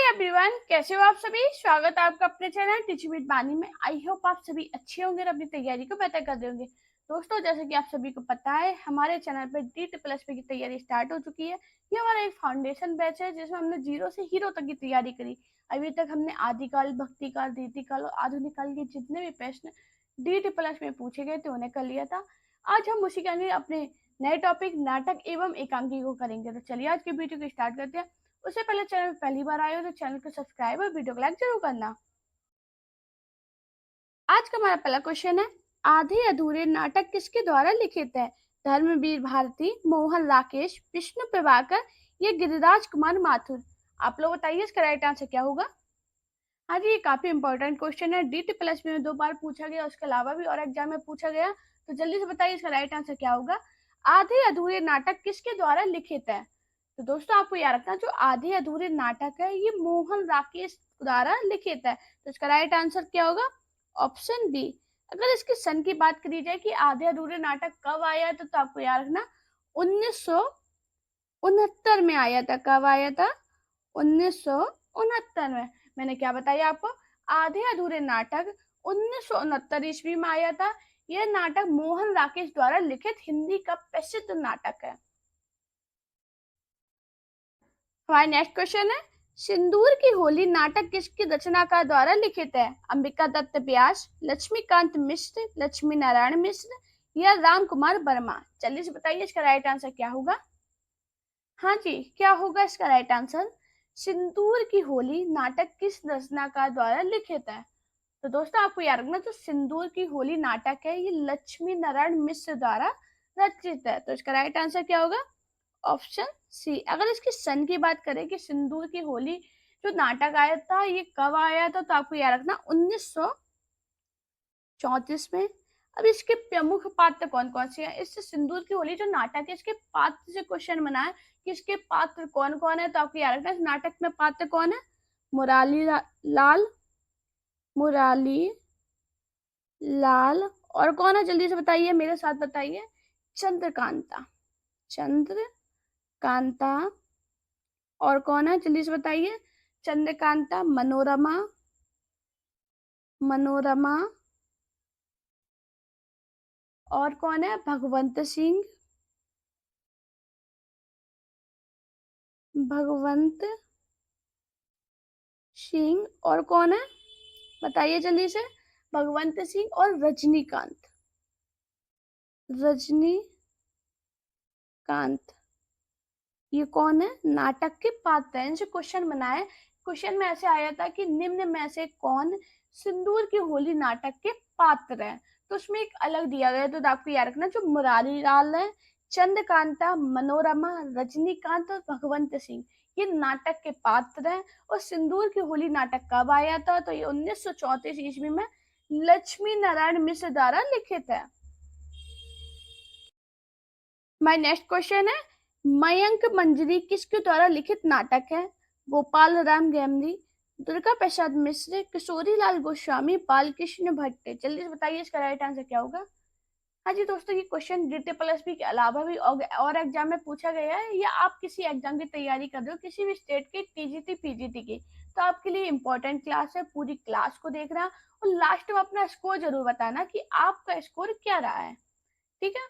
Everyone, कैसे हो आप सभी। स्वागत है आपका अपने चैनल टीच विद बानी में। आई होप आप सभी अच्छे होंगे और अपनी तैयारी को बेहतर कर रहे होंगे। दोस्तों, जैसे कि आप सभी को पता है, हमारे चैनल पर DSSP की तैयारी स्टार्ट हो चुकी है। ये हमारा एक फाउंडेशन बैच है जिसमें हमने जीरो से हीरो तक की तैयारी करी। अभी तक हमने आदिकाल, भक्तिकाल, रीतिकाल और आधुनिक काल के जितने भी प्रश्न DSSP में पूछे गए थे उन्हें कर लिया था। आज हम उसी के आगे अपने नए टॉपिक नाटक एवं एकांकी को करेंगे। तो चलिए आज की वीडियो को स्टार्ट करते हैं। उससे पहले चैनल पहली बार आए हो तो चैनल को सब्सक्राइब और वीडियो को लाइक जरूर करना। आज का हमारा पहला क्वेश्चन है, आधे अधूरे नाटक किसके द्वारा लिखित है? धर्मवीर भारती, मोहन राकेश, विष्णु प्रभाकर या गिरिराज कुमार माथुर। आप लोग बताइए इसका राइट आंसर क्या होगा। हाँ जी, ये काफी इंपॉर्टेंट क्वेश्चन है। DSSP में 2 बार पूछा गया, उसके अलावा भी और एग्जाम में पूछा गया। तो जल्दी से बताइए इसका राइट आंसर क्या होगा। आधे अधूरे नाटक किसके द्वारा लिखित है? तो दोस्तों, आपको याद रखना, जो आधे अधूरे नाटक है ये मोहन राकेश द्वारा लिखित है। तो इसका राइट आंसर क्या होगा? Option B. अगर इसके सन की बात करी जाए कि आधे अधूरे नाटक कब आया तो आपको याद रखना 1969 में आया था। कब आया था? 1969 में। मैंने क्या बताया आपको, आधे अधूरे नाटक 1969 ईस्वी में आया था। यह नाटक मोहन राकेश द्वारा लिखित हिंदी का प्रसिद्ध नाटक है। हमारा नेक्स्ट क्वेश्चन है, सिंदूर की होली नाटक किसकी रचनाकार द्वारा लिखित है? अंबिका दत्त व्यास, लक्ष्मीकांत मिश्र, लक्ष्मी नारायण मिश्र या राम कुमार वर्मा। जल्दी से बताइए इसका राइट आंसर क्या होगा। हाँ जी, क्या होगा इसका राइट आंसर? सिंदूर की होली नाटक किस रचनाकार द्वारा लिखित है? तो दोस्तों, आपको याद रखना, जो सिंदूर की होली नाटक है ये लक्ष्मी नारायण मिश्र द्वारा रचित है। तो इसका राइट आंसर क्या होगा? Option C. अगर इसकी सन की बात करें कि सिंदूर की होली जो नाटक आया था ये कब आया था, तो आपको याद रखना 1934 में। अब इसके प्रमुख पात्र कौन कौन से हैं? इस सिंदूर की होली जो नाटक है इसके पात्र से क्वेश्चन बना है कि इसके पात्र कौन कौन है। तो आपको याद रखना, इस नाटक में पात्र कौन है? मुरारी लाल, मुरारी लाल, और कौन है? जल्दी से बताइए, मेरे साथ बताइए। चंद्रकांता, चंद्रकांता, और कौन है? जल्दी से बताइए। चंद्रकांता, मनोरमा, मनोरमा, और कौन है? भगवंत सिंह, भगवंत सिंह, और कौन है? बताइए जल्दी से। भगवंत सिंह और रजनीकांत, रजनीकांत, ये कौन है? नाटक के पात्र हैं। इनसे क्वेश्चन बना है। क्वेश्चन में ऐसे आया था कि निम्न में से कौन सिंदूर की होली नाटक के पात्र हैं। तो उसमें एक अलग दिया गया, तो आपको याद रखना, जो मुरारी लाल है, चंद्रकांता, मनोरमा, रजनीकांत और भगवंत सिंह ये नाटक के पात्र हैं। और सिंदूर की होली नाटक कब आया था? तो ये 1934 ईस्वी में लक्ष्मी नारायण मिश्र द्वारा लिखित है। माय नेक्स्ट क्वेश्चन है, मयंक मंजरी किसके द्वारा लिखित नाटक है? गोपाल राम गैमरी, दुर्गा प्रसाद मिश्र, किशोरी लाल गोस्वामी, बालकृष्ण भट्ट। जल्दी से बताइए इसका राइट आंसर क्या होगा। हाँ जी दोस्तों, ये क्वेश्चन DSSP के अलावा भी और एग्जाम में पूछा गया है, या आप किसी एग्जाम की तैयारी कर रहे हो किसी भी स्टेट के TGT PGT की, तो आपके लिए इंपॉर्टेंट क्लास है। पूरी क्लास को देखना और लास्ट में अपना स्कोर जरूर बताना कि आपका स्कोर क्या रहा है। ठीक है,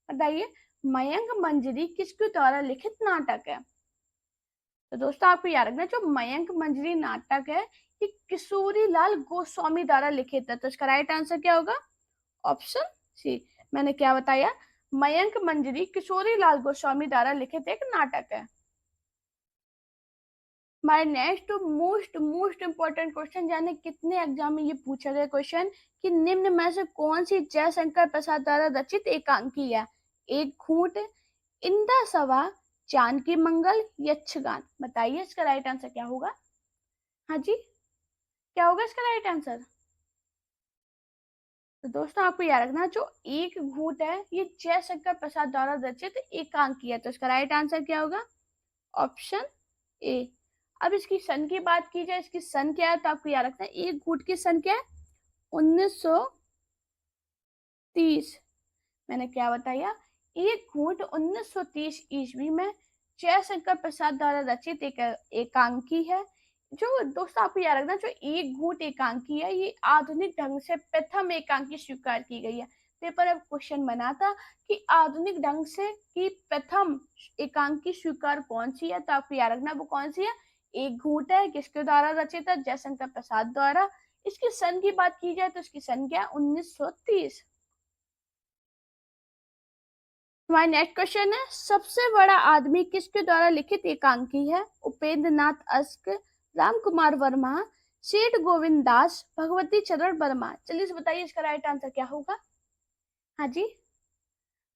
बताइए, मयंक मंजरी किसके द्वारा लिखित नाटक है? तो दोस्तों, आपको याद रखना, जो मयंक मंजरी नाटक है ये किशोरी लाल गोस्वामी द्वारा लिखित है। तो इसका राइट आंसर क्या होगा? Option C. मैंने क्या बताया? मयंक मंजरी किशोरी लाल गोस्वामी द्वारा लिखित एक नाटक है। हमारे नेक्स्ट मोस्ट इंपॉर्टेंट क्वेश्चन, जाने कितने एग्जाम में ये पूछा गया क्वेश्चन कि निम्न में से कौन सी जयशंकर प्रसाद द्वारा रचित एकांकी है? एक घूंट, इंदा सभा, जानकी मंगल, यक्षगान। बताइए इसका राइट आंसर क्या होगा। हाँ जी, क्या होगा इसका राइट आंसर? तो दोस्तों, आपको याद रखना, जो एक घूंट है ये जयशंकर प्रसाद द्वारा रचित एकांकी है। तो इसका राइट आंसर क्या होगा? Option A. अब इसकी सन की बात की जाए, इसकी सन क्या है, तो आपको याद रखना है एक घूंट की सन क्या है? 1930। मैंने क्या बताया? एक घूंट 1930 ईस्वी में जयशंकर प्रसाद द्वारा रचित एक एकांकी है। जो दोस्तों आपको याद रखना, जो एक घूंट एकांकी है ये आधुनिक ढंग से प्रथम एकांकी स्वीकार की गई है। पेपर में क्वेश्चन बना था कि आधुनिक ढंग से की प्रथम एकांकी स्वीकार कौन सी है, तो आपको याद रखना वो कौन सी है, एक घूंट है। किसके द्वारा रचित है, जयशंकर प्रसाद द्वारा। इसकी सन की बात की जाए तो इसकी सन क्या है, 1930। हमारा नेक्स्ट क्वेश्चन है, सबसे बड़ा आदमी किसके द्वारा लिखित एकांकी है, उपेंद्र नाथ अश्क, राम कुमार वर्मा, सेठ गोविंद दास, भगवती चरण वर्मा। चलिए बताइए इसका राइट आंसर क्या होगा। हाँ जी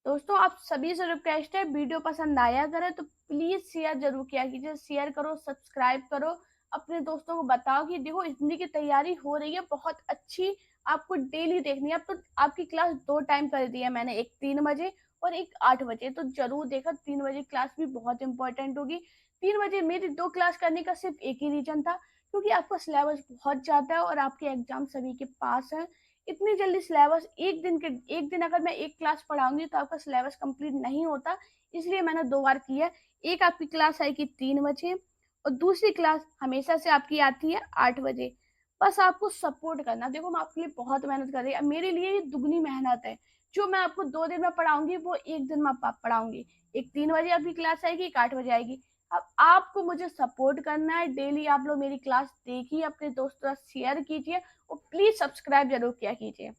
दोस्तों, आप सभी से रिक्वेस्ट है, वीडियो पसंद आया करे तो प्लीज शेयर जरूर किया कीजिए। शेयर करो, सब्सक्राइब करो, अपने दोस्तों को बताओ कि देखो हिंदी की तैयारी हो रही है बहुत अच्छी, आपको डेली देखनी है। अब तो आपकी क्लास 2 टाइम कर दी है मैंने, एक 3 बजे और एक 8 बजे, तो जरूर देखा। 3 बजे क्लास भी बहुत इंपॉर्टेंट होगी। 3 बजे मेरी 2 क्लास करने का सिर्फ एक ही रीजन था, क्योंकि आपका सिलेबस बहुत ज्यादा है और आपके एग्जाम सभी के पास है। इतनी जल्दी सिलेबस एक दिन अगर मैं एक क्लास पढ़ाऊंगी तो आपका सिलेबस कंप्लीट नहीं होता, इसलिए मैंने 2 बार की है। एक आपकी क्लास आएगी 3 बजे और दूसरी क्लास हमेशा से आपकी आती है 8 बजे। बस आपको सपोर्ट करना, देखो मैं आपके लिए बहुत मेहनत कर रही हूँ, मेरे लिए ये दुगनी मेहनत है। जो मैं आपको 2 दिन में पढ़ाऊंगी वो एक दिन में पढ़ाऊंगी। एक 3 बजे आपकी क्लास आएगी, एक 8 बजे आएगी। अब आपको मुझे सपोर्ट करना है, डेली आप लोग मेरी क्लास देखिए, अपने दोस्तों से शेयर कीजिए और प्लीज सब्सक्राइब जरूर किया कीजिए।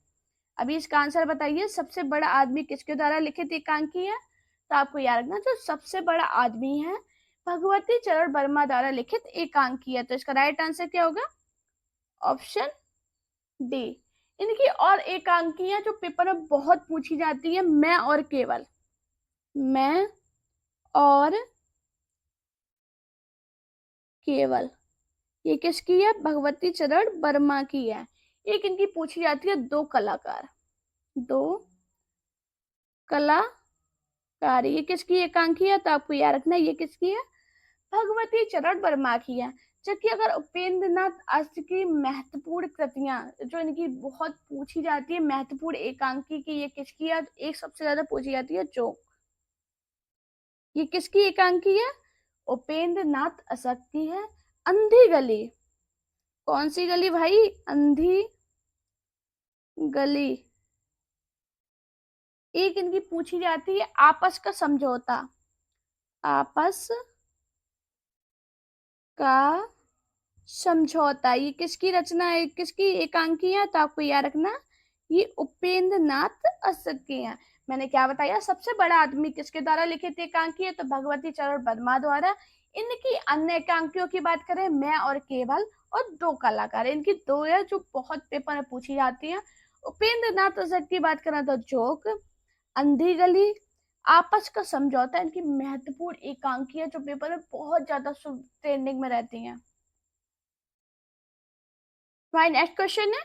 अभी इसका आंसर बताइए, सबसे बड़ा आदमी किसके द्वारा लिखित एकांकी है, तो आपको याद रखना जो सबसे बड़ा आदमी है भगवती चरण वर्मा द्वारा लिखित एकांकी है। तो इसका राइट आंसर क्या होगा, ऑप्शन डी। इनकी और एकांकियां जो पेपर में बहुत पूछी जाती है, मैं और केवल, मैं और केवल, ये किसकी है, भगवती चरण वर्मा की है। एक इनकी पूछी जाती है दो कलाकार, दो कलाकार, ये किसकी एकांकी है, तो आपको याद रखना ये किसकी है, भगवती चरण वर्मा की है। जबकि अगर उपेंद्र नाथ अष्ट की महत्वपूर्ण कृतियां जो इनकी बहुत पूछी जाती है, महत्वपूर्ण एकांकी की, ये किसकी है, एक सबसे ज्यादा पूछी जाती है जोक, ये किसकी एकांकी है, उपेंद्र नाथ अशक की है। अंधी गली, कौन सी गली भाई, अंधी गली। एक इनकी पूछी जाती है आपस का समझौता, आपस का समझौता, ये किसकी रचना है, किसकी एकांकी है, तो आपको याद रखना ये उपेंद्र नाथ अशक की है। मैंने क्या बताया, सबसे बड़ा आदमी किसके द्वारा लिखित एकांकी है, तो भगवती चरण वर्मा द्वारा। इनकी अन्य एकांकियों की बात करें, मैं और केवल और दो कलाकार, इनकी दो है जो बहुत पेपर में पूछी जाती है। उपेंद्र नाथ अशक की बात करें तो जोक, अंधी गली, आपस का समझौता, इनकी महत्वपूर्ण एकांकियां जो पेपर में बहुत ज्यादा ट्रेंडिंग में रहती हैं। हमारा नेक्स्ट क्वेश्चन है,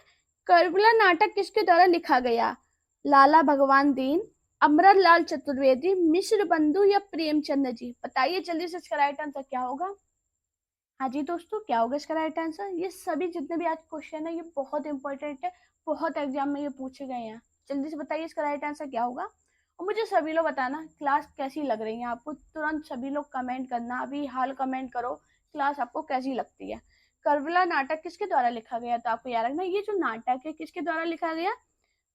कर्बला नाटक किसके द्वारा लिखा गया, लाला भगवान दीन, अमर लाल चतुर्वेदी, मिश्र बंधु या प्रेमचंद जी। बताइए जल्दी से इसका राइट आंसर क्या होगा। हाँ जी दोस्तों, क्या होगा इसका राइट आंसर, ये सभी जितने भी आज क्वेश्चन है ये बहुत इंपॉर्टेंट है, बहुत एग्जाम में ये पूछे गए हैं। जल्दी से बताइए इसका राइट आंसर क्या होगा। और मुझे सभी लोग बताना क्लास कैसी लग रही है आपको, तुरंत सभी लोग कमेंट करना, अभी हाल कमेंट करो क्लास आपको कैसी लगती है। कर्बला नाटक किसके द्वारा लिखा गया, तो आपको याद रखना ये जो नाटक है किसके द्वारा लिखा गया,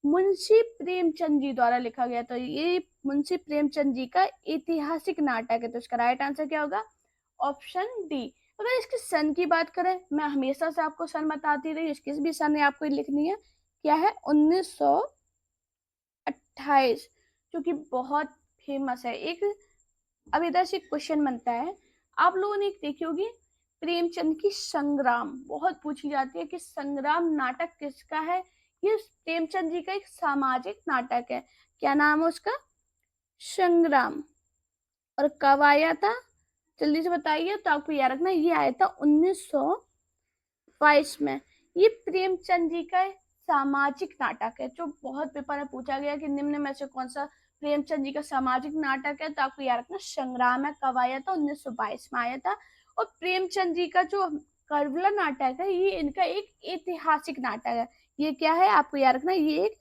मुंशी प्रेमचंद जी द्वारा लिखा गया। तो ये मुंशी प्रेमचंद जी का ऐतिहासिक नाटक है, तो इसका राइट आंसर क्या होगा, ऑप्शन डी। अगर इसके सन की बात करें, मैं हमेशा से आपको सन बताती रही, इसकी भी सन आपको लिखनी है, क्या है, 1928, जो कि बहुत फेमस है। एक अब इधर से क्वेश्चन बनता है, आप लोगों ने एक देखी होगी प्रेमचंद की संग्राम, बहुत पूछी जाती है कि संग्राम नाटक किसका है। ये प्रेमचंद जी का एक सामाजिक नाटक है, क्या नाम है उसका, संग्राम। और कब आया था, जल्दी से बताइए, तो आपको याद रखना ये आया था 1922 में। ये प्रेमचंद जी का सामाजिक नाटक है, जो बहुत पेपर में पूछा गया कि निम्न में से कौन सा प्रेमचंद जी का सामाजिक नाटक है, तो आपको याद रखना संग्राम है। कब आया था, 1922 में आया था। और प्रेमचंद जी का जो कर्बला नाटक है ये इनका एक ऐतिहासिक नाटक है। ये क्या है, आपको याद रखना ये एक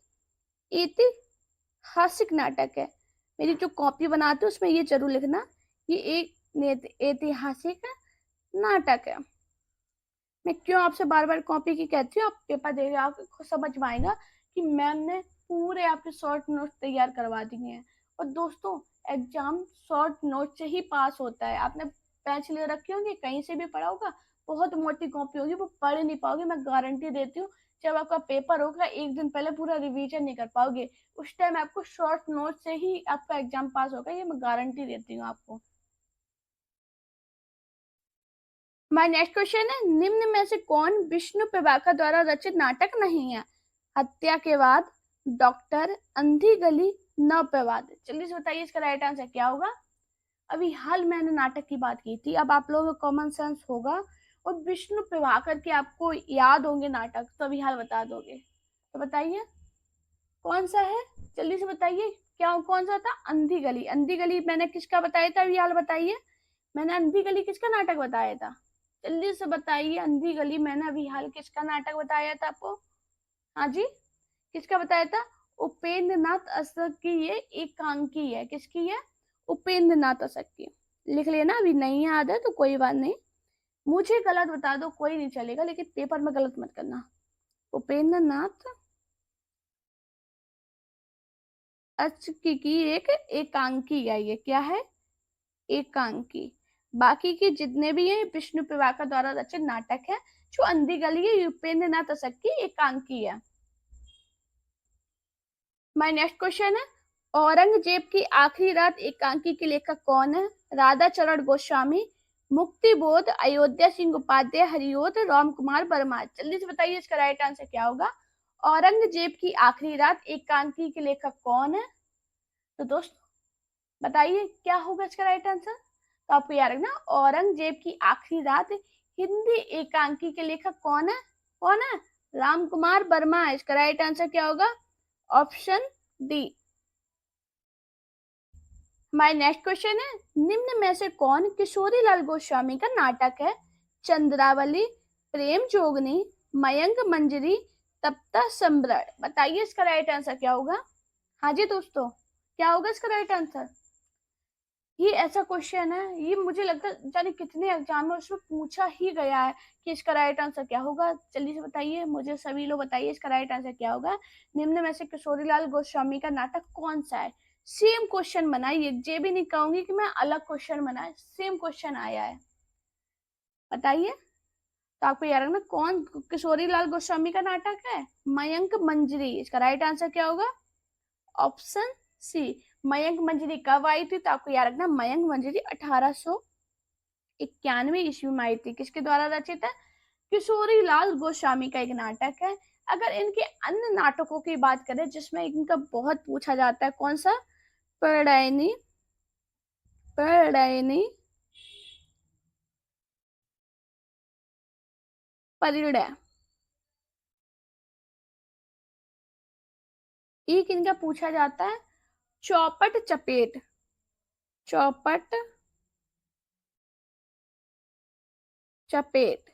ऐतिहासिक नाटक है। मेरी जो कॉपी बनाते हो उसमें ये जरूर लिखना, ये एक ऐतिहासिक नाटक है। मैं क्यों आपसे बार बार कॉपी की कहती हूँ, आप पेपर दे रहे हो, आपको समझ में आएगा कि मैम ने पूरे आपके शॉर्ट नोट्स तैयार करवा दिए हैं। और दोस्तों, एग्जाम शॉर्ट नोट से ही पास होता है। आपने पेंसिल ले रखी होगी, कहीं से भी पढ़ा होगा, बहुत मोटी कॉपी होगी, वो पढ़ नहीं पाओगे, मैं गारंटी देती हूँ। जब आपका पेपर होगा, एक दिन पहले पूरा रिवीजन नहीं कर पाओगे, उस टाइम आपको शॉर्ट नोट से ही आपका एग्जाम पास होगा, ये मैं गारंटी देती हूँ आपको। माय नेक्स्ट क्वेश्चन है, निम्न में से कौन विष्णु प्रभाकर द्वारा रचित नाटक नहीं है? हत्या के बाद, डॉक्टर, अंधी गली, नवप्रभात। जल्दी से बताइए इसका राइट आंसर क्या होगा। अभी हाल मैंने नाटक की बात की थी, अब आप लोगों को कॉमन सेंस होगा और विष्णु प्रभाकर के आपको याद होंगे नाटक, तो अभी हाल बता दोगे। तो बताइए कौन सा है, जल्दी से बताइए क्या कौन सा था। अंधी गली। अंधी गली मैंने किसका बताया था, अभी हाल बताइए। मैंने अंधी गली किसका नाटक बताया था, जल्दी से बताइए। अंधी गली मैंने अभी हाल किसका नाटक बताया था आपको। हाँ जी, किसका बताया था। उपेंद्र नाथ अशोक की ये एकांकी है। किसकी है, उपेंद्र नाथ अशोक की। लिख लेना, अभी नहीं याद है तो कोई बात नहीं, मुझे गलत बता दो कोई नहीं चलेगा, लेकिन पेपर में गलत मत करना। उपेंद्र नाथ अशोक की एक एकांकी है, ये क्या है, एकांकी। बाकी के जितने भी हैं विष्णु प्रभाकर द्वारा रचित नाटक है। जो अंधी गली है उपेंद्र नाथ अशोक की एकांकी है। माय नेक्स्ट क्वेश्चन है, औरंगजेब की आखिरी रात एकांकी के लेखक कौन है? राधा चरण गोस्वामी, मुक्ति बोध, अयोध्या सिंह उपाध्याय, हरिओत, राम कुमार वर्मा। जल्दी से बताइए इसका राइट आंसर क्या होगा। औरंगजेब की आखिरी रात एकांकी के लेखक कौन है? तो दोस्त बताइए क्या होगा इसका राइट आंसर। तो आपको याद रखना, औरंगजेब की आखिरी रात हिंदी एकांकी के लेखक कौन है? कौन है? राम कुमार वर्मा। इसका राइट आंसर क्या होगा, ऑप्शन डी। हमारे नेक्स्ट क्वेश्चन है, निम्न में से कौन किशोरी लाल गोस्वामी का नाटक है? चंद्रावली, प्रेम जोगनी, मयंक मंजरी, तप्ता सम्राट। बताइए इसका राइट आंसर क्या होगा। हाँ जी दोस्तों, क्या होगा इसका राइट आंसर। ये ऐसा क्वेश्चन है, ये मुझे लगता है जाने कितने एग्जाम में उसमें पूछा ही गया है कि इसका राइट आंसर क्या होगा। जल्दी से बताइए मुझे, सभी लोग बताइए इसका राइट आंसर क्या होगा। निम्न में से किशोरीलाल गोस्वामी का नाटक कौन सा है? सेम क्वेश्चन बनाइए, ये भी नहीं कहूंगी कि मैं अलग क्वेश्चन बनाए, सेम क्वेश्चन आया है, बताइए। तो आपको याद रखना कौन किशोरीलाल गोस्वामी का नाटक है, मयंक मंजरी। इसका राइट आंसर क्या होगा, ऑप्शन सी। मयंक मंजरी कब आई थी, तो आपको याद रखना मयंक मंजरी 1891 ईस्वी में आई थी। किसके द्वारा रचित है? किशोरी लाल गोस्वामी का एक नाटक है। अगर इनके अन्य नाटकों की बात करें जिसमें इनका बहुत पूछा जाता है, कौन सा, प्रणयनी, प्रणयनी परिणय, एक इनका पूछा जाता है चौपट चपेट, चौपट चपेट।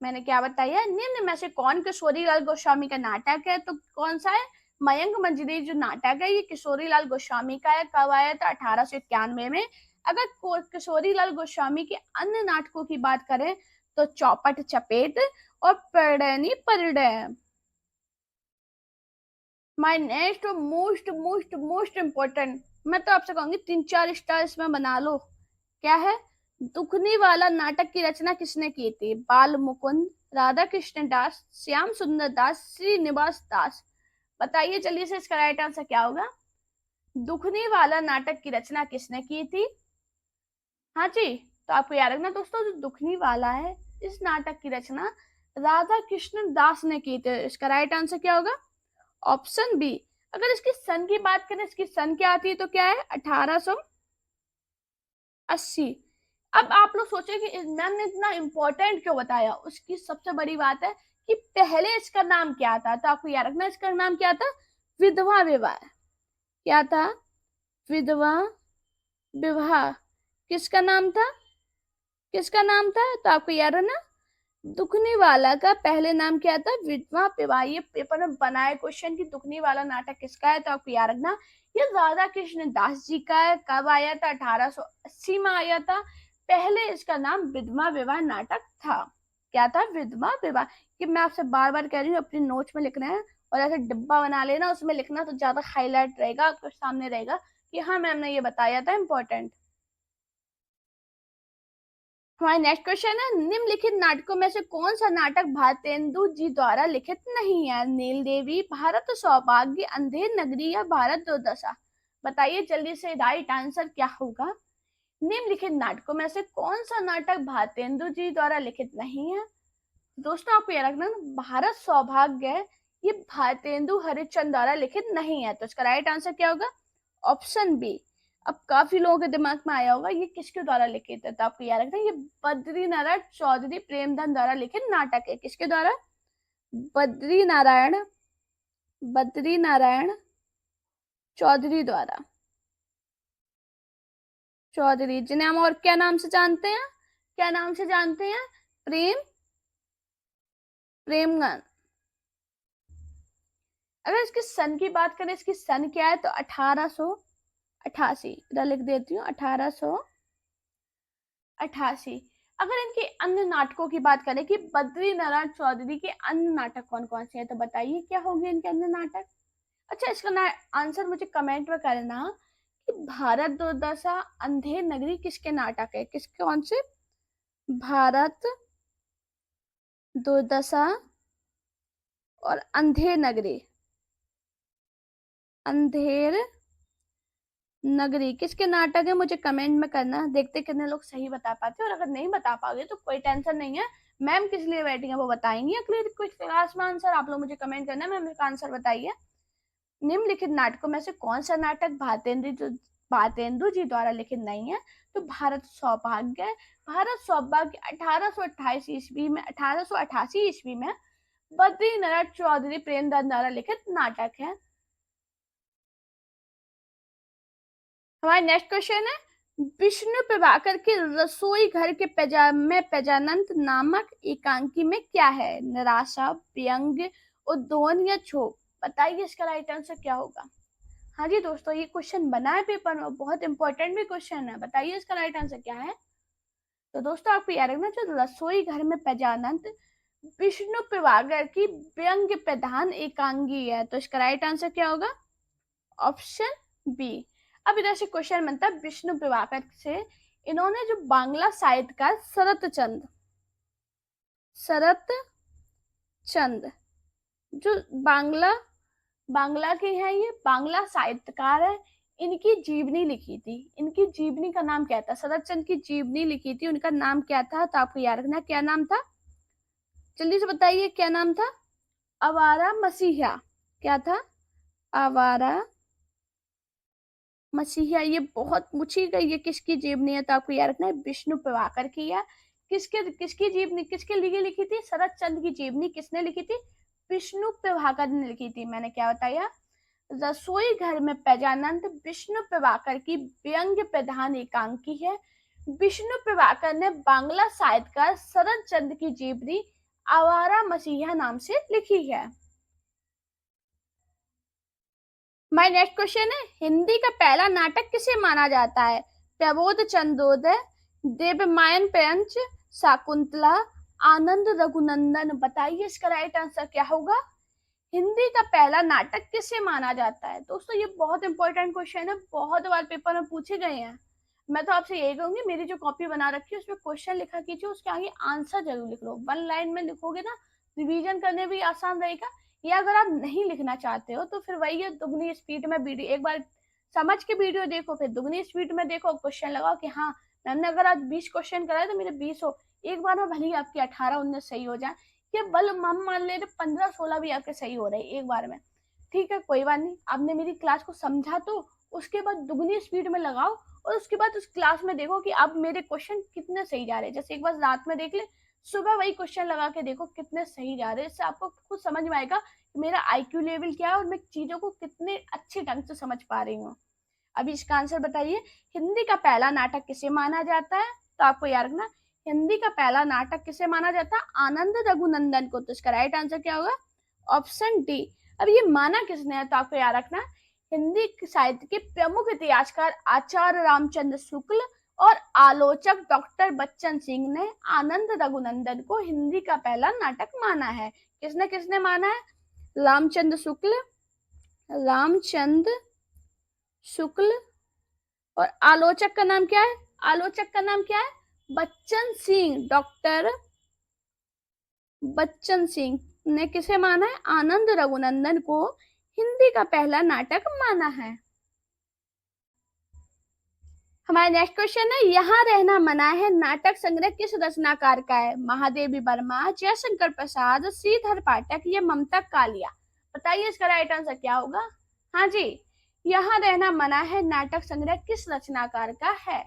मैंने क्या बताया, निम्न में से कौन किशोरी लाल गोस्वामी का नाटक है, तो कौन सा है, मयंक मंजरी। जो नाटक है ये किशोरी लाल गोस्वामी का है, कब आया था, 1891 में। अगर किशोरी लाल गोस्वामी के अन्य नाटकों की बात करें तो चौपट चपेट और प्रणयनी परिणय। My next most most most important, मैं तो आपसे कहूंगी 3-4 स्टार इसमें बना लो। क्या है, दुखनी वाला नाटक की रचना किसने की थी? बाल मुकुंद, राधा कृष्ण दास, श्याम सुंदर दास, श्रीनिवास दास। बताइए जल्दी से इसका राइट आंसर क्या होगा। दुखनी वाला नाटक की रचना किसने की थी? हाँ जी, तो आपको याद रखना दोस्तों, जो दुखनी वाला है इस नाटक की रचना राधा कृष्ण दास ने की थी। इसका राइट आंसर क्या होगा, ऑप्शन बी। अगर इसकी सन की बात करें, इसकी सन क्या आती है, तो क्या है, 1880। अब आप लोग सोचे कि मैम ने इतना इंपॉर्टेंट क्यों बताया, उसकी सबसे बड़ी बात है कि पहले इसका नाम क्या था। तो आपको याद रखना इसका नाम क्या था, विधवा विवाह। क्या था, विधवा विवाह। किसका नाम था, किसका नाम था, तो आपको याद रखना दुखनी वाला का पहले नाम क्या था, विधवा विवाह। ये पेपर में बनाए क्वेश्चन की दुखनी वाला नाटक किसका है, तो आपको याद रखना ये राधा कृष्ण दास जी का है। कब आया था, 1880 में आया था। पहले इसका नाम विधवा विवाह नाटक था। क्या था? विधवा विवाह। कि मैं आपसे बार बार कह रही हूँ अपनी नोट्स में लिखना है, और ऐसे डिब्बा बना लेना, उसमें लिखना, तो ज्यादा हाईलाइट रहेगा, आपके सामने रहेगा कि हाँ मैम ने ये बताया था, इंपॉर्टेंट। हमारा नेक्स्ट क्वेश्चन है, निम्नलिखित नाटकों में से कौन सा नाटक भारतेंदु जी द्वारा लिखित नहीं है? नील देवी, भारत सौभाग्य, अंधेर नगरी या भारत दुर्दशा? बताइए जल्दी से, राइट आंसर क्या होगा? निम्नलिखित नाटकों में से कौन सा नाटक भारतेंदु जी द्वारा लिखित नहीं है? दोस्तों आपको याद रखना, भारत सौभाग्य ये भारतेंदु हरिश्चंद्र द्वारा लिखित नहीं है, तो इसका राइट आंसर क्या होगा? Option B. अब काफी लोगों के दिमाग में आया होगा ये किसके द्वारा लिखित है, तो आपको याद रखना, ये बद्री नारायण चौधरी प्रेमधन द्वारा लिखित नाटक है। किसके द्वारा? बद्री नारायण चौधरी द्वारा। चौधरी जिन्हें हम और क्या नाम से जानते हैं? क्या नाम से जानते हैं? प्रेमगन। अगर इसके सन की बात करें, इसकी सन क्या है, तो 1888। इधर लिख देती हूँ 1888। अगर इनके अन्य नाटकों की बात करें कि बद्री नारायण चौधरी के अन्य नाटक कौन कौन से हैं, तो बताइए क्या होंगे इनके अन्य नाटक? अच्छा, इसका आंसर मुझे कमेंट में करना कि भारत दुर्दशा, अंधेर नगरी किसके नाटक है? किसके? कौन से? भारत दुर्दशा और अंधेर नगरी किसके नाटक है? मुझे कमेंट में करना, देखते कितने लोग सही बता पाते हैं, और अगर नहीं बता पाओगे तो कोई टेंशन नहीं है, मैम किस लिए बैठी है वो बताएंगी अगले कुछ क्लास में आंसर। आप लोग मुझे कमेंट करना, मैम का आंसर बताइए। निम्नलिखित नाटकों में से कौन सा नाटक भारतेंदु जी द्वारा लिखित नहीं है? तो भारत सौभाग्य है। भारत सौभाग्य 1888 ईस्वी में बद्री नारायण चौधरी प्रेमधन द्वारा लिखित नाटक है। हमारा नेक्स्ट क्वेश्चन है, विष्णु प्रभाकर के रसोई घर के पैजानंत नामक एकांकी में क्या है? निराशा, व्यंग्य, उद्दोन या क्षोभ? बताइए इसका राइट आंसर क्या होगा? हाँ जी दोस्तों, ये क्वेश्चन बना है पेपर में, बहुत इंपॉर्टेंट भी क्वेश्चन है, बताइए इसका राइट आंसर क्या है? तो दोस्तों आपको याद रखना, जो रसोई घर में पैजानंत विष्णु प्रभाकर की व्यंग्य प्रधान एकांगी है, तो इसका राइट आंसर क्या होगा? Option B. अब इधर से क्वेश्चन बनता है विष्णु प्रभाकर से, इन्होंने जो बांग्ला साहित्यकार शरत चंद जो बांग्ला के हैं, ये बांग्ला साहित्यकार है, इनकी जीवनी लिखी थी। इनकी जीवनी का नाम क्या था? शरत चंद की जीवनी लिखी थी, उनका नाम क्या था? तो आपको याद रखना क्या नाम था, जल्दी से बताइए क्या नाम था? आवारा मसीहा। क्या था? आवारा मसीहा। ये बहुत पूछी गई है किसकी जीवनी है, तो आपको याद रखना है विष्णु प्रभाकर की है। किसकी जीवनी किसके लिए लिखी थी? शरत चंद की जीवनी किसने लिखी थी? विष्णु प्रभाकर ने लिखी थी। मैंने क्या बताया? रसोई घर में पैजानंद विष्णु प्रभाकर की व्यंग्य प्रधान एकांकी है। विष्णु प्रभाकर ने बांग्ला साहित्यकार शरत चंद की जीवनी आवारा मसीहा नाम से लिखी है। माय नेक्स्ट क्वेश्चन है, हिंदी का पहला नाटक किसे माना जाता है? प्रबोध चंद्रोदय, देवमायन पंच, शाकुंतला, आनंद रघुनंदन? बताइए इसका राइट आंसर क्या होगा? हिंदी का पहला नाटक किसे माना जाता है? दोस्तों ये बहुत इंपॉर्टेंट क्वेश्चन है, बहुत बार पेपर में पूछे गए हैं। मैं तो आपसे यही कहूंगी, मेरी जो कॉपी बना रखी है उसमें क्वेश्चन लिखा कीजिए, उसके आगे आंसर जरूर लिख लो। 1 लाइन में लिखोगे ना, रिवीजन करने भी आसान रहेगा। या अगर आप नहीं लिखना चाहते हो तो फिर वही है, दुगनी स्पीड में वीडियो, एक बार समझ के वीडियो देखो, फिर दुगनी स्पीड में देखो, क्वेश्चन लगाओ कि हाँ मैम ने अगर आज 20 क्वेश्चन कराए तो मेरे 20 हो, एक बार में भले ही आपके 18-19 सही हो जाए, ये बल हम मान ले 15-16 भी आपके सही हो रहे एक बार में। ठीक है, कोई बात नहीं, आपने मेरी क्लास को समझा तो उसके बाद दुगनी स्पीड में लगाओ, और उसके बाद उस क्लास में देखो कि अब मेरे क्वेश्चन कितने सही जा रहे हैं। जैसे एक बार रात में देख ले, सुबह वही क्वेश्चन लगा के देखो कितने सही जा रहे हैं, इससे आपको खुद समझ में आएगा कि मेरा IQ लेवल क्या है और मैं चीजों को कितने अच्छे ढंग से समझ पा रही हूँ। अभी इसका आंसर बताइए, हिंदी का पहला नाटक किसे माना जाता है? तो आपको याद रखना, हिंदी का पहला नाटक किसे माना जाता है? आनंद रघुनंदन को। तो इसका राइट आंसर क्या होगा? Option D. अब ये माना किसने है? तो आपको याद रखना, हिंदी साहित्य के प्रमुख इतिहासकार आचार्य रामचंद्र शुक्ल और आलोचक डॉक्टर बच्चन सिंह ने आनंद रघुनंदन को हिंदी का पहला नाटक माना है। किसने किसने माना है? रामचंद्र शुक्ल और आलोचक का नाम क्या है? आलोचक का नाम क्या है? बच्चन सिंह। डॉक्टर बच्चन सिंह ने किसे माना है? आनंद रघुनंदन को हिंदी का पहला नाटक माना है। हमारा नेक्स्ट क्वेश्चन है, यहाँ रहना मना है नाटक संग्रह किस रचनाकार का है? महादेवी वर्मा, जयशंकर प्रसाद, श्रीधर पाठक या ममता कालिया? बताइए इसका राइट आंसर क्या होगा? हाँ जी, यहाँ रहना मना है नाटक संग्रह किस रचनाकार का है?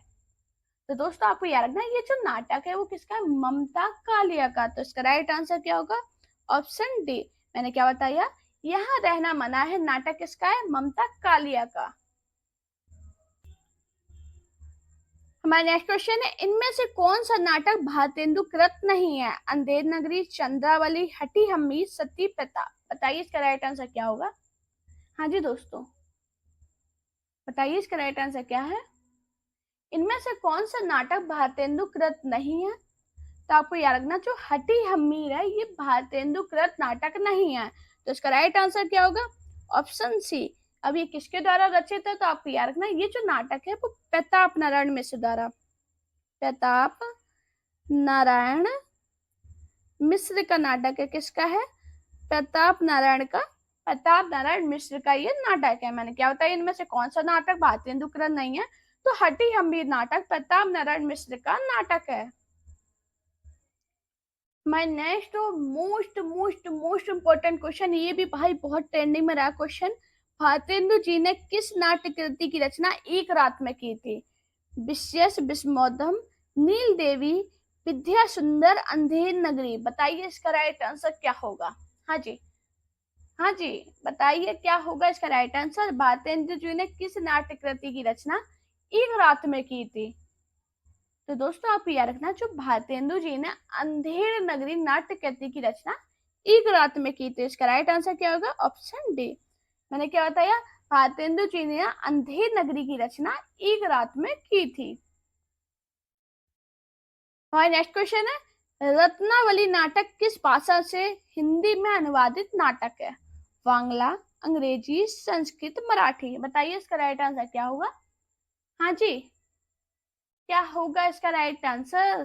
तो दोस्तों आपको याद रखना ये जो नाटक है वो किसका है? ममता कालिया का। तो इसका राइट आंसर क्या होगा? Option D. मैंने क्या बताया? यहाँ रहना मना है नाटक किसका है? ममता कालिया का। हमारा नेक्स्ट क्वेश्चन है, इनमें से कौन सा नाटक भारतेंदु कृत नहीं है? अंधेर नगरी, चंद्रावली, हटी हम्मी, सती प्रताप? बताइए इसका राइट आंसर क्या होगा? हाँ जी दोस्तों, बताइए इसका राइट आंसर क्या है? इनमें से कौन सा नाटक भारतेंदु कृत नहीं है? तो आपको याद रखना जो हटी हम्मीर है ये भारतेंदु कृत नाटक नहीं है। तो इसका राइट आंसर क्या होगा? Option C. अब ये किसके द्वारा रचित है? तो आपको याद रखना ये जो नाटक है वो प्रताप नारायण मिश्र द्वारा, प्रताप नारायण मिश्र का नाटक है। किसका है? प्रताप नारायण मिश्र का ये नाटक है। मैंने क्या बताया इनमें से कौन सा नाटक भारतेंदु कृत नहीं है? तो हटी हम्मीर नाटक प्रताप नारायण मिश्र का नाटक है। My next most most most important question, ये भी भाई बहुत ट्रेंडिंग में रहा क्वेश्चन। भारतेंदु जी ने किस नाट्य कृति की रचना एक रात में की थी? विशेष विस्मोदम, नील देवी, विद्या सुंदर, अंधेर नगरी? बताइए इसका राइट आंसर क्या होगा? हाँ जी, हाँ जी, बताइए क्या होगा इसका राइट आंसर? भारतेंदु जी ने किस नाट्य कृति की रचना एक रात में की थी? तो दोस्तों आप याद रखना जो भारतेंदु जी ने अंधेर नगरी नाट्य कृति की रचना एक रात में की थी। इसका राइट आंसर क्या होगा? Option D. मैंने क्या बताया? भारतेंदु जी ने अंधेर नगरी की रचना एक रात में की थी। हमारा नेक्स्ट क्वेश्चन है, रत्नावली नाटक किस भाषा से हिंदी में अनुवादित नाटक है? बांग्ला, अंग्रेजी, संस्कृत, मराठी? बताइए इसका राइट आंसर क्या होगा? हाँ जी, क्या होगा इसका राइट आंसर?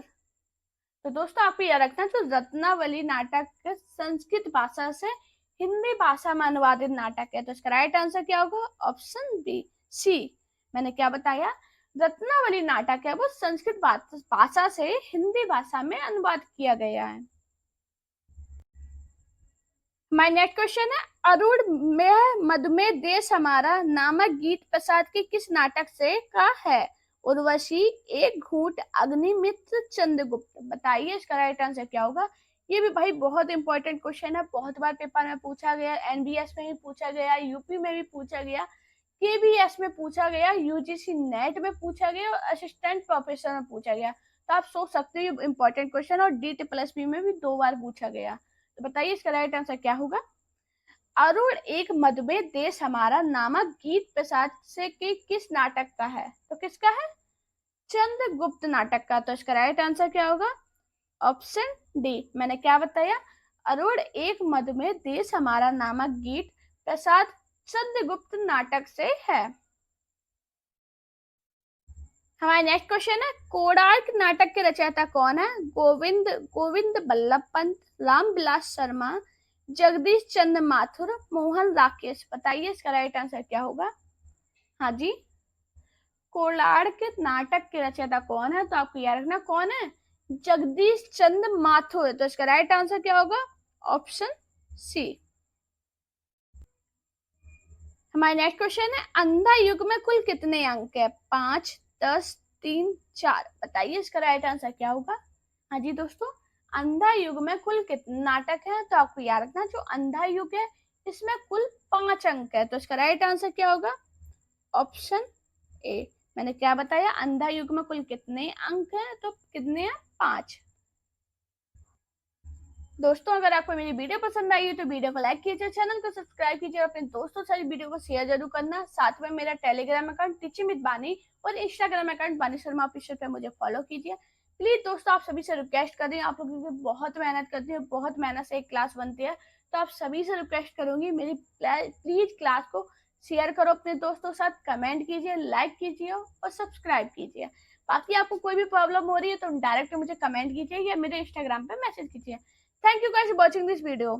तो दोस्तों आपको याद रखना जो रत्नावली नाटक संस्कृत भाषा से हिंदी भाषा में अनुवादित नाटक है। तो इसका राइट आंसर क्या होगा? Option B C. मैंने क्या बताया? रत्नावली नाटक है वो संस्कृत भाषा से हिंदी भाषा में अनुवाद किया गया है। माय नेक्स्ट क्वेश्चन है, अरुण में मधुमेह देश हमारा नामक गीत प्रसाद के किस नाटक से का है? उर्वशी, एक घूंट, अग्निमित्र, चंद्रगुप्त? बताइए इसका राइट आंसर क्या होगा? ये भी भाई बहुत इंपॉर्टेंट क्वेश्चन है, बहुत बार पेपर में पूछा गया, एनबीएस में भी पूछा गया, यूपी में भी पूछा गया, केबीएस में पूछा गया, यूजीसी नेट में पूछा गया और असिस्टेंट प्रोफेसर में पूछा गया। तो आप सोच सकते हो इंपॉर्टेंट क्वेश्चन, और DT+P में भी 2 बार पूछा गया। तो बताइए इसका राइट आंसर क्या होगा? अरुण एक मधुमेह देश हमारा नामक गीत प्रसाद से के किस नाटक का है? तो किसका है? चंद्रगुप्त नाटक का। तो इसका राइट आंसर क्या होगा? Option D. मैंने क्या बताया? अरुण एक मधुमेह देश हमारा नामक गीत प्रसाद चंद्रगुप्त नाटक से है। हमारा नेक्स्ट क्वेश्चन है, कोणार्क नाटक के रचयिता कौन है? गोविंद बल्लभ पंत, रामविलास शर्मा, जगदीश चंद्र माथुर, मोहन राकेश? बताइए इसका राइट आंसर क्या होगा? हाँ जी, कोणार्क नाटक के रचयिता कौन है? तो आपको याद रखना कौन है? जगदीश चंद्र माथुर। तो इसका राइट आंसर क्या होगा? Option C. हमारा नेक्स्ट क्वेश्चन है, अंधा युग में कुल कितने अंक है? 5, 10, 3, 4? बताइए इसका राइट आंसर क्या होगा? हाँ जी दोस्तों, अंधा युग में कुल कितने नाटक है? तो आपको याद रखना जो अंधा युग है इसमें कुल 5 अंक है। तो इसका राइट आंसर क्या होगा? Option A. मैंने क्या बताया? अंधा युग में कुल कितने अंक है? तो कितने हैं? 5। दोस्तों अगर आपको मेरी वीडियो पसंद आई है तो वीडियो को लाइक कीजिए, चैनल को सब्सक्राइब कीजिए और अपने दोस्तों से वीडियो को शेयर जरूर करना। साथ में मेरा टेलीग्राम अकाउंट टीचिंग विद बानी और इंस्टाग्राम अकाउंट बानी शर्मा ऑफिशियल पे मुझे फॉलो कीजिए। प्लीज दोस्तों आप सभी से रिक्वेस्ट कर रही हूँ, आप लोग बहुत मेहनत करती है, बहुत मेहनत से एक क्लास बनती है, तो आप सभी से रिक्वेस्ट करूंगी मेरी प्लीज क्लास को शेयर करो अपने दोस्तों के साथ, कमेंट कीजिए, लाइक कीजिए और सब्सक्राइब कीजिए। बाकी आपको कोई भी प्रॉब्लम हो रही है तो डायरेक्ट मुझे कमेंट कीजिए या मेरे इंस्टाग्राम पे मैसेज कीजिए। Thank you guys for watching this video.